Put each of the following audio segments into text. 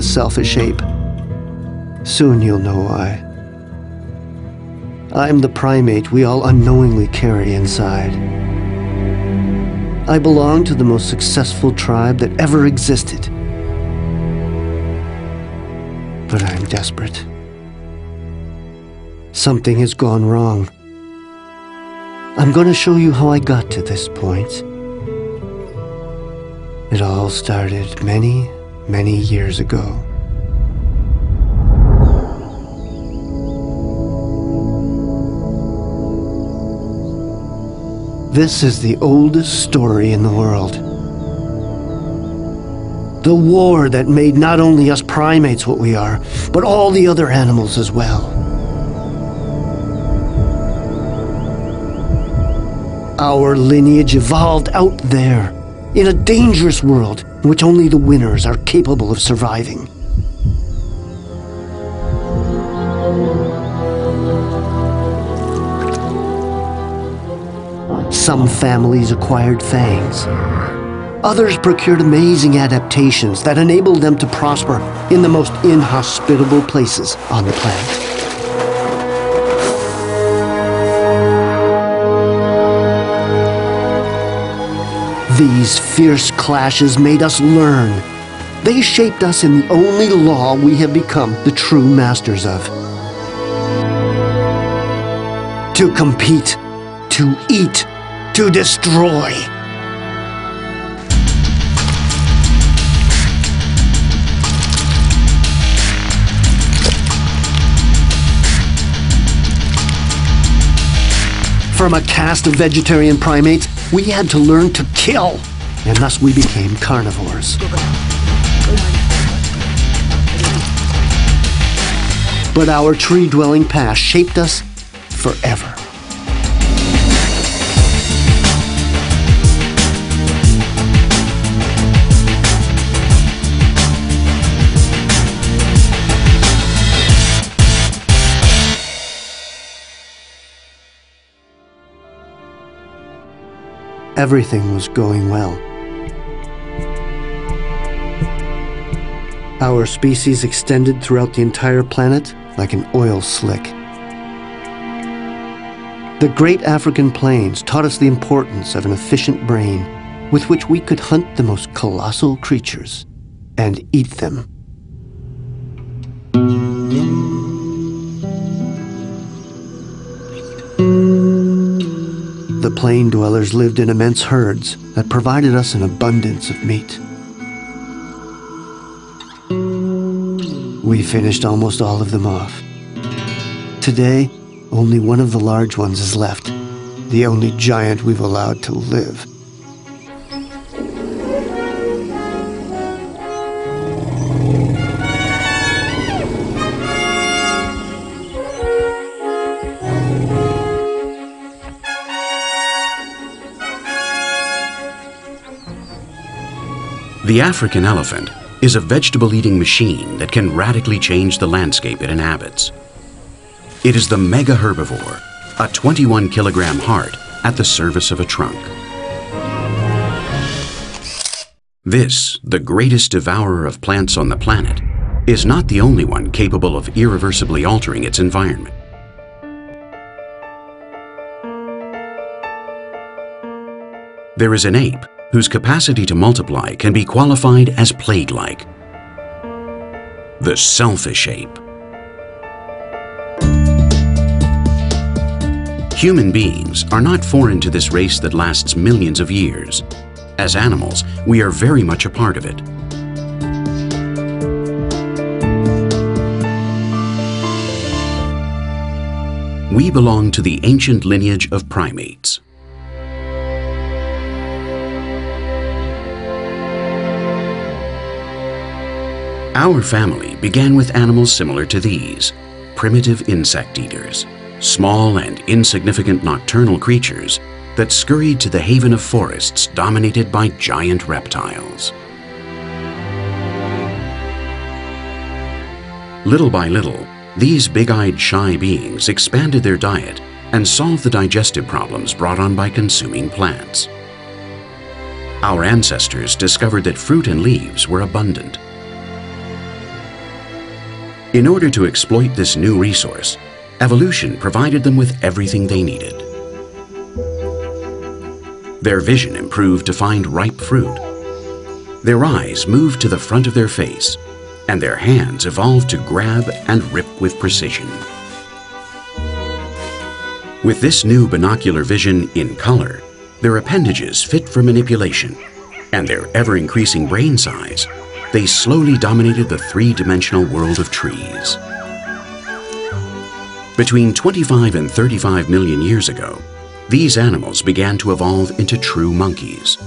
selfish ape. Soon you'll know why. I'm the primate we all unknowingly carry inside. I belong to the most successful tribe that ever existed. But I'm desperate. Something has gone wrong. I'm going to show you how I got to this point. It all started many, many years ago. This is the oldest story in the world. The war that made not only us primates what we are, but all the other animals as well. Our lineage evolved out there, in a dangerous world in which only the winners are capable of surviving. Some families acquired fangs. Others procured amazing adaptations that enabled them to prosper in the most inhospitable places on the planet. These fierce clashes made us learn. They shaped us in the only law we have become the true masters of. To compete, to eat, to destroy. From a caste of vegetarian primates, we had to learn to kill, and thus we became carnivores. But our tree-dwelling past shaped us forever. Everything was going well. Our species extended throughout the entire planet like an oil slick. The great African plains taught us the importance of an efficient brain with which we could hunt the most colossal creatures and eat them. The plain dwellers lived in immense herds that provided us an abundance of meat. We finished almost all of them off. Today, only one of the large ones is left, the only giant we've allowed to live. The African elephant is a vegetable-eating machine that can radically change the landscape it inhabits. It is the mega herbivore, a 21-kilogram heart at the service of a trunk. This, the greatest devourer of plants on the planet, is not the only one capable of irreversibly altering its environment. There is an ape whose capacity to multiply can be qualified as plague-like. The selfish ape. Human beings are not foreign to this race that lasts millions of years. As animals, we are very much a part of it. We belong to the ancient lineage of primates. Our family began with animals similar to these, primitive insect eaters, small and insignificant nocturnal creatures that scurried to the haven of forests dominated by giant reptiles. Little by little, these big-eyed shy beings expanded their diet and solved the digestive problems brought on by consuming plants. Our ancestors discovered that fruit and leaves were abundant. In order to exploit this new resource, evolution provided them with everything they needed. Their vision improved to find ripe fruit. Their eyes moved to the front of their face, and their hands evolved to grab and rip with precision. With this new binocular vision in color, their appendages fit for manipulation, and their ever-increasing brain size, they slowly dominated the three-dimensional world of trees. Between 25 and 35 million years ago, these animals began to evolve into true monkeys.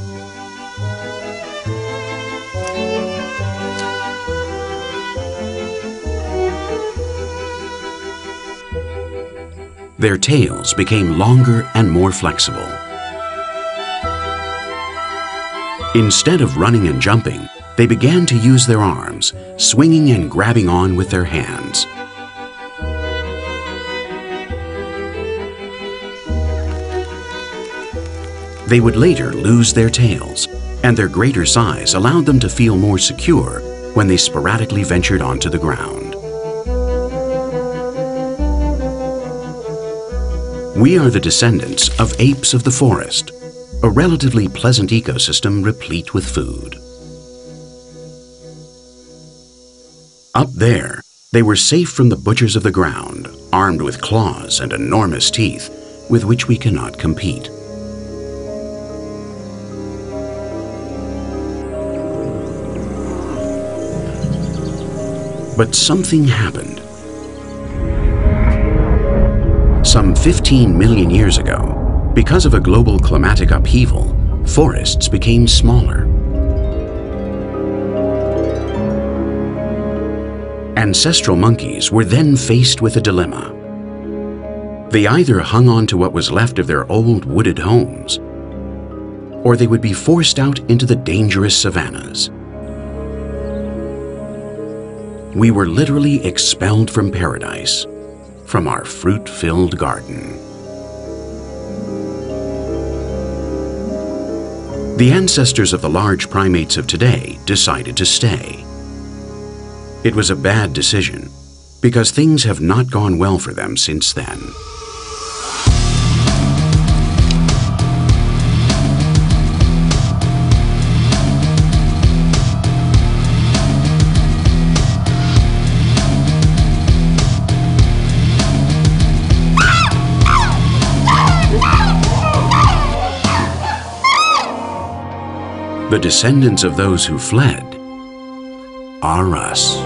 Their tails became longer and more flexible. Instead of running and jumping, they began to use their arms, swinging and grabbing on with their hands. They would later lose their tails, and their greater size allowed them to feel more secure when they sporadically ventured onto the ground. We are the descendants of apes of the forest, a relatively pleasant ecosystem replete with food. Up there, they were safe from the butchers of the ground, armed with claws and enormous teeth with which we cannot compete. But something happened. Some 15 million years ago, because of a global climatic upheaval, forests became smaller. Ancestral monkeys were then faced with a dilemma. They either hung on to what was left of their old wooded homes, or they would be forced out into the dangerous savannas. We were literally expelled from paradise, from our fruit-filled garden. The ancestors of the large primates of today decided to stay. It was a bad decision, because things have not gone well for them since then. The descendants of those who fled are us.